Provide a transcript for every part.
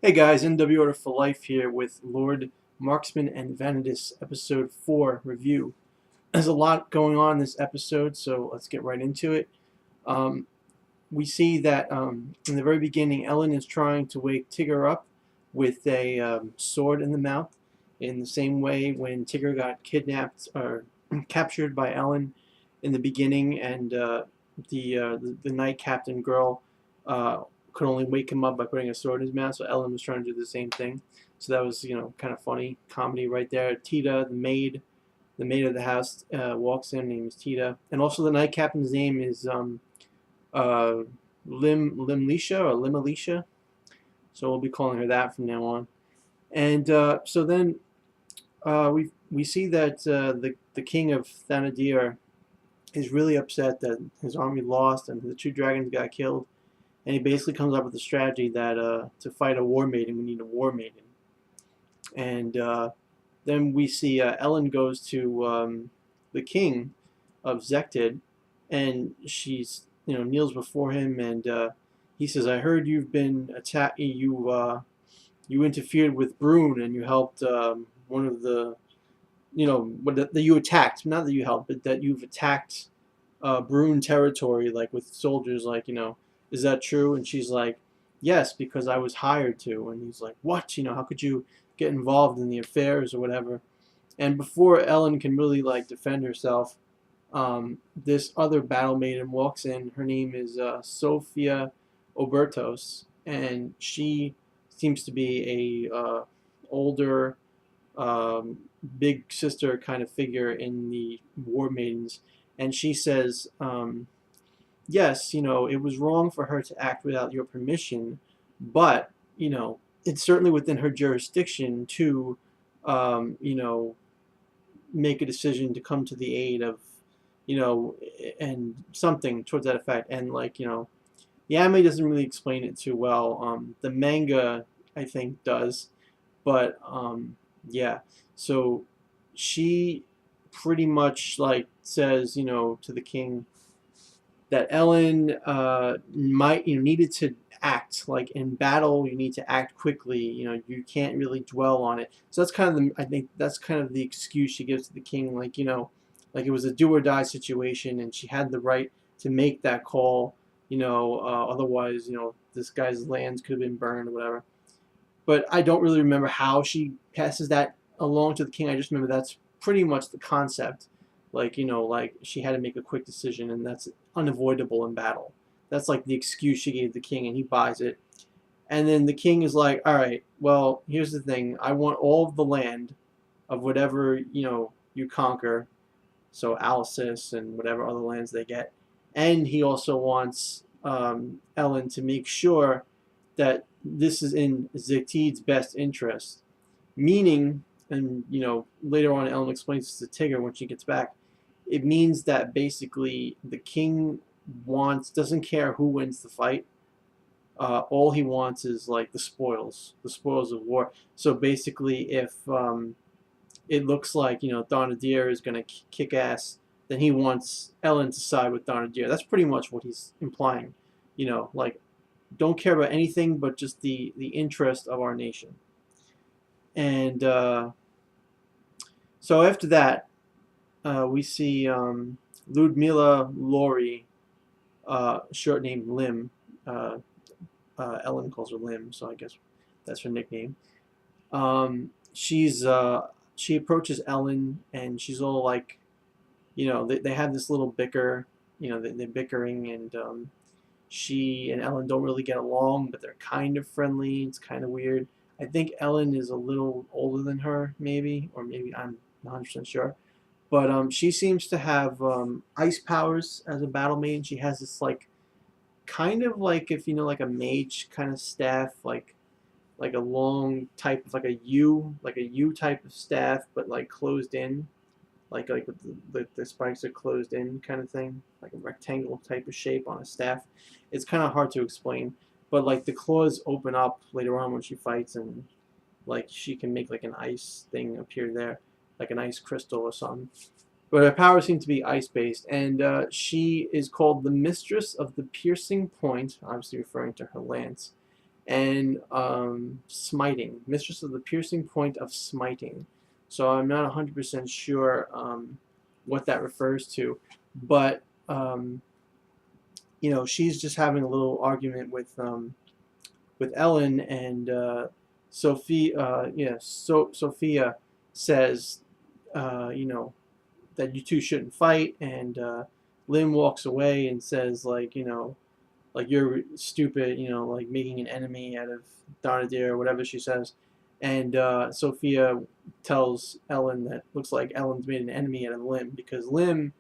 Hey guys, NW Order for Life here with Lord Marksman and Vanadis episode 4 review. There's a lot going on in this episode, so let's get right into it. Um, we see that in the very beginning, Elen is trying to wake Tigre up with a sword in the mouth, in the same way when Tigre got kidnapped or captured by Elen in the beginning, and the Knight Captain girl could only wake him up by putting a sword in his mouth. So Elen was trying to do the same thing. So that was kind of funny comedy right there. Tita, the maid of the house, walks in. Her name is Tita, and also the Knight Captain's name is uh, Limlisha or Limlisha. So we'll be calling her that from now on. And so then we see that the king of Thenardier is really upset that his army lost and the two dragons got killed. And he basically comes up with a strategy that to fight a war maiden, we need a war maiden. And then we see Elen goes to the king of Zektid, and she's kneels before him, and he says, "I heard you've been attacked. You interfered with Brune, and you helped one of the that you attacked. Not that you helped, but that you've attacked Brune territory, like with soldiers, is that true?" And she's like, "Yes, because I was hired to." And he's like, "What? How could you get involved in the affairs or whatever?" And before Elen can really defend herself, this other battle maiden walks in. Her name is Sophia Obertos, and she seems to be a older, big sister kind of figure in the War Maidens. And she says, yes, it was wrong for her to act without your permission, but, it's certainly within her jurisdiction to, make a decision to come to the aid of, and something towards that effect. And, the anime doesn't really explain it too well. The manga, I think, does. But, yeah. So she pretty much, says, to the king, that Elen might needed to act in battle. You need to act quickly. You can't really dwell on it. So that's kind of I think that's kind of the excuse she gives to the king. Like it was a do or die situation, and she had the right to make that call. Otherwise, this guy's lands could have been burned or whatever. But I don't really remember how she passes that along to the king. I just remember that's pretty much the concept. Like she had to make a quick decision, and that's unavoidable in battle. That's like the excuse she gave the king, and he buys it. And then the king is like, all right, well, here's the thing. I want all of the land of whatever, you conquer. So Alsace and whatever other lands they get. And he also wants Elen to make sure that this is in Zektid's best interest. Meaning, and later on Elen explains this to Tigre when she gets back, it means that basically the king doesn't care who wins the fight. All he wants is the spoils of war. So basically, if it looks like Thenardier is going to kick ass, then he wants Elen to side with Thenardier. That's pretty much what he's implying. Don't care about anything but just the interest of our nation. And so after that, we see Ludmila Lourie, short name Lim. Elen calls her Lim, so I guess that's her nickname. She approaches Elen, and she's all like, they have this little bicker. They're bickering, and she and Elen don't really get along, but they're kind of friendly. It's kind of weird. I think Elen is a little older than her, maybe, or maybe I'm not 100% sure. But she seems to have ice powers as a battle maiden. She has this kind of if like a mage kind of staff, like a long type of like a U type of staff, but closed in, with the spikes are closed in kind of thing, like a rectangle type of shape on a staff. It's kind of hard to explain, but the claws open up later on when she fights, and she can make an ice thing appear there, like an ice crystal or something. But her powers seem to be ice-based, and she is called the Mistress of the Piercing Point, obviously referring to her lance. and smiting, mistress of the piercing point of smiting. So I'm not 100% sure what that refers to, but she's just having a little argument with Ellen, and Sophia. Sophia says, that you two shouldn't fight, and Lim walks away and says, like you're stupid, like making an enemy out of Thenardier or whatever she says. And Sophia tells Ellen that looks like Ellen's made an enemy out of Lim, because Lim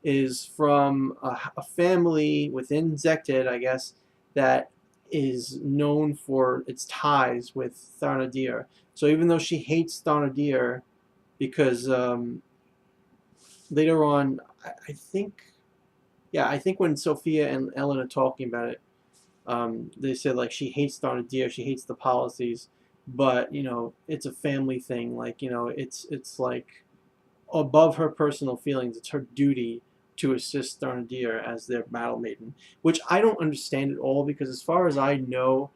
is from a family within Zekted, I guess, that is known for its ties with Thenardier. So even though she hates Thenardier, because later on, I think, yeah, I think when Sophia and Ellen are talking about it, they said like she hates Thenardier, she hates the policies, but it's a family thing. Like it's like above her personal feelings. It's her duty to assist Thenardier as their battle maiden, which I don't understand at all, because as far as I know,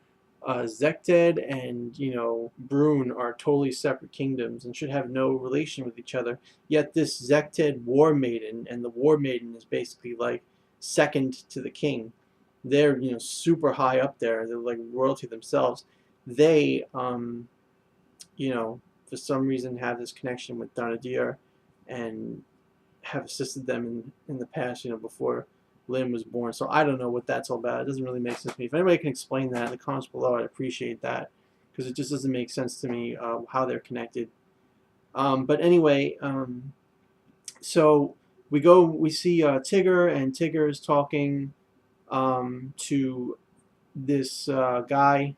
Zekted and Brune are totally separate kingdoms and should have no relation with each other. Yet this Zekted war maiden, and the war maiden is basically like second to the king. They're super high up there. They're like royalty themselves. They for some reason have this connection with Thenardier, and have assisted them in the past, before Lim was born. So I don't know what that's all about. It doesn't really make sense to me. If anybody can explain that in the comments below, I'd appreciate that, because it just doesn't make sense to me how they're connected. But anyway, so we see Tigre, and Tigre is talking to this guy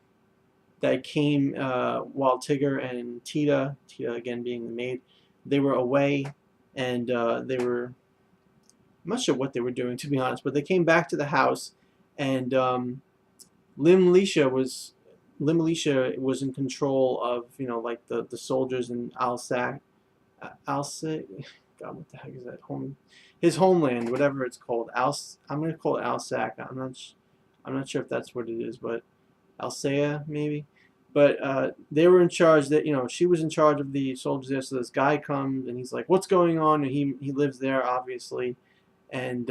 that came while Tigre and Tita again being the maid, they were away, and they were, I'm not sure what they were doing, to be honest, but they came back to the house, and Limlisha was in control of like the soldiers in Alsac, God, what the heck is that his homeland, whatever it's called. I'm gonna call it Alsac. I'm not sure if that's what it is, but Alsea maybe. But they were in charge. That she was in charge of the soldiers there. So this guy comes and he's like, "What's going on?" And he lives there, obviously, and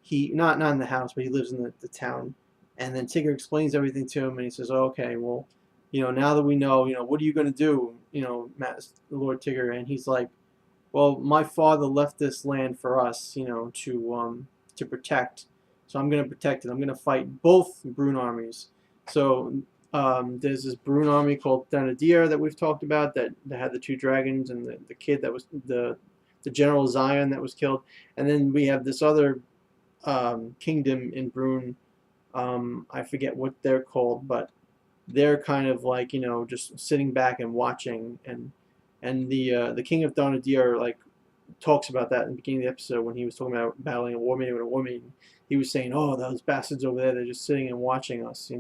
he not in the house, but he lives in the town. And then Tigre explains everything to him, and he says, oh, "Okay, well, now that we know, what are you going to do, Lord Tigre?" And he's like, "Well, my father left this land for us, to protect. So I'm going to protect it. I'm going to fight both Brune armies." So there's this Brune army called Thenardier that we've talked about, that had the two dragons, and the kid that was the General Zion that was killed. And then we have this other kingdom in Brune. I forget what they're called, but they're kind of like just sitting back and watching. And the king of Thenardier like talks about that in the beginning of the episode, when he was talking about battling a war maiden with a war maiden. He was saying, "Oh, those bastards over there, they're just sitting and watching us.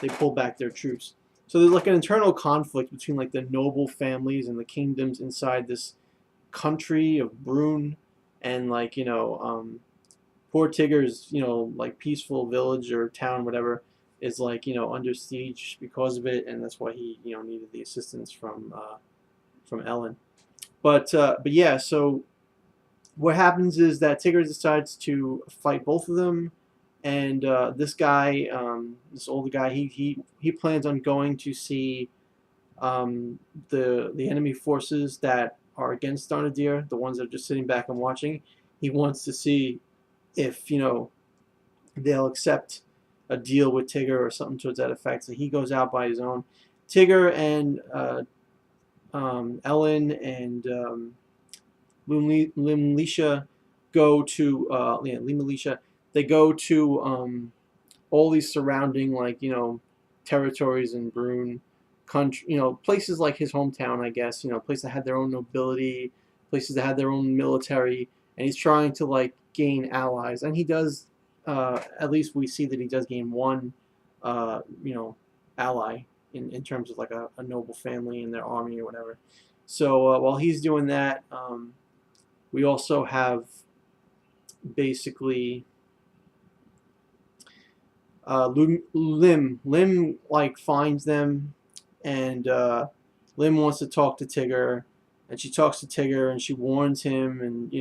They pulled back their troops." So there's like an internal conflict between like the noble families and the kingdoms inside this country of Brune, and like poor Tigre's like peaceful village or town, whatever, is like under siege because of it, and that's why he needed the assistance from Ellen. But yeah, so what happens is that Tigre decides to fight both of them, and this guy, this older guy, he plans on going to see the enemy forces that are against Thenardier, the ones that are just sitting back and watching. He wants to see if they'll accept a deal with Tigre or something towards that effect. So he goes out by his own. Tigre and Ellen and Limlisha go to Limlisha. They go to all these surrounding territories in Brune, country, places like his hometown, I guess. Places that had their own nobility, places that had their own military, and he's trying to like gain allies, and he does. At least we see that he does gain one, ally in terms of like a noble family in their army or whatever. So while he's doing that, we also have basically Lim like finds them, and Lim wants to talk to Tigre, and she talks to Tigre, and she warns him, and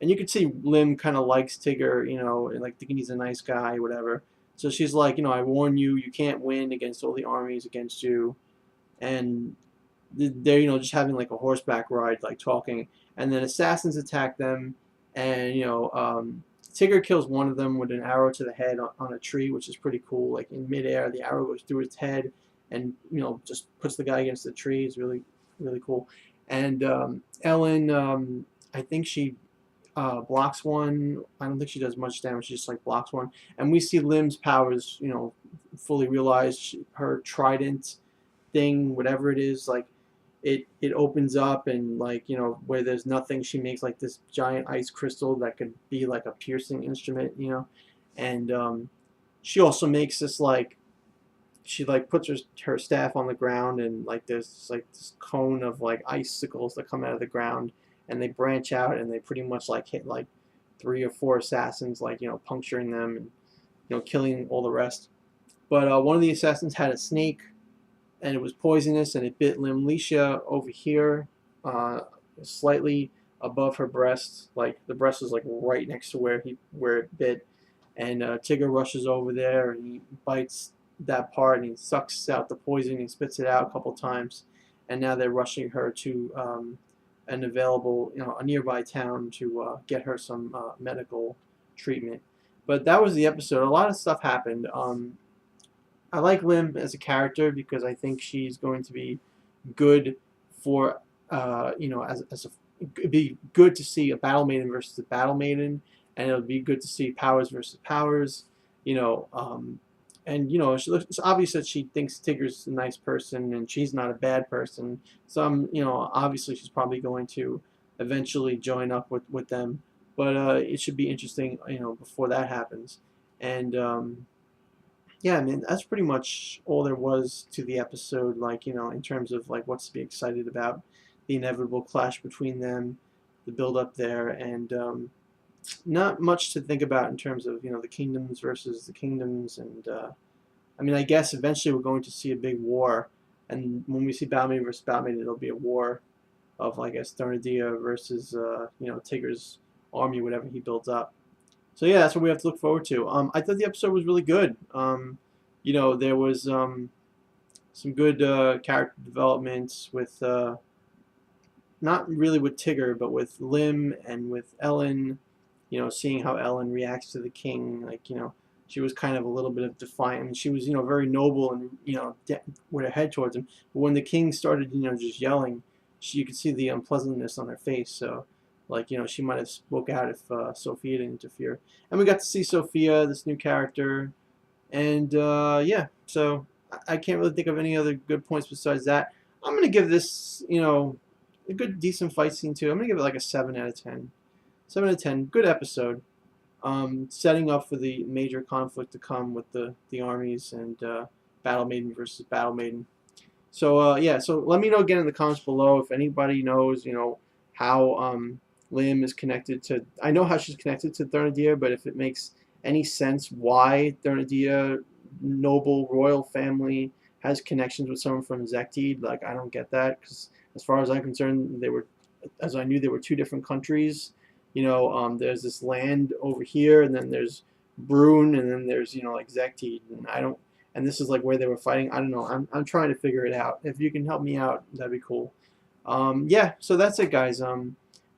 and you can see Lim kind of likes Tigre, and like thinking he's a nice guy, whatever. So she's like, I warn you, you can't win against all the armies against you, and they're just having like a horseback ride, like talking, and then assassins attack them, and Tigre kills one of them with an arrow to the head on a tree, which is pretty cool. Like in midair, the arrow goes through its head, and just puts the guy against the tree. It's really really cool. And Ellen, I think she blocks one. I don't think she does much damage. She just like blocks one, and we see Lim's powers, fully realized. Her trident thing, whatever it is, like it opens up, and like where there's nothing, she makes like this giant ice crystal that could be like a piercing instrument, and she also makes this like she like puts her staff on the ground, and like there's like this cone of like icicles that come out of the ground, and they branch out, and they pretty much like hit like 3 or 4 assassins, like puncturing them, and killing all the rest. But one of the assassins had a snake, and it was poisonous, and it bit Limlisha over here, slightly above her breast. Like the breast was like right next to where it bit, and Tigre rushes over there, and he bites that part, and he sucks out the poison, he spits it out a couple times, and now they're rushing her to an available, a nearby town to get her some medical treatment. But that was the episode. A lot of stuff happened. I like Lim as a character because I think she's going to be good for, it'd be good to see a battle maiden versus a battle maiden, and it'll be good to see powers versus powers, and it's obvious that she thinks Tigre's a nice person and she's not a bad person. So obviously she's probably going to eventually join up with them, but it should be interesting, before that happens. And yeah, I mean, that's pretty much all there was to the episode, like, in terms of, like, what's to be excited about, the inevitable clash between them, the build-up there, and not much to think about in terms of, the kingdoms versus the kingdoms, and, I mean, I guess eventually we're going to see a big war, and when we see Balmain versus Balmain, it'll be a war of, I guess, Thenardier versus, Tigre's army, whatever he builds up. So yeah, that's what we have to look forward to. I thought the episode was really good. There was some good character developments with not really with Tigre, but with Lim and with Ellen. Seeing how Ellen reacts to the king, like she was kind of a little bit of defiant. I mean, she was very noble and with her head towards him. But when the king started just yelling, you could see the unpleasantness on her face. So. Like, she might have spoke out if Sophia didn't interfere. And we got to see Sophia, this new character. And, yeah, so I can't really think of any other good points besides that. I'm going to give this, a good, decent fight scene, too. I'm going to give it like a 7 out of 10. 7 out of 10. Good episode. Setting up for the major conflict to come with the armies and Battle Maiden versus Battle Maiden. So, yeah, so let me know again in the comments below if anybody knows, how Lim is connected to, I know how she's connected to Thenardier, but if it makes any sense why Thenardier, noble royal family, has connections with someone from Zektid, like I don't get that, because as far as I'm concerned, as I knew, they were 2 different countries. There's this land over here, and then there's Brune, and then there's like Zektid, and this is like where they were fighting. I don't know. I'm trying to figure it out. If you can help me out, that'd be cool. Yeah, so that's it, guys.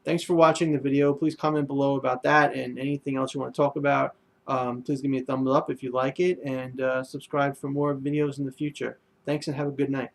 Thanks for watching the video. Please comment below about that and anything else you want to talk about. Please give me a thumbs up if you like it, and subscribe for more videos in the future. Thanks, and have a good night.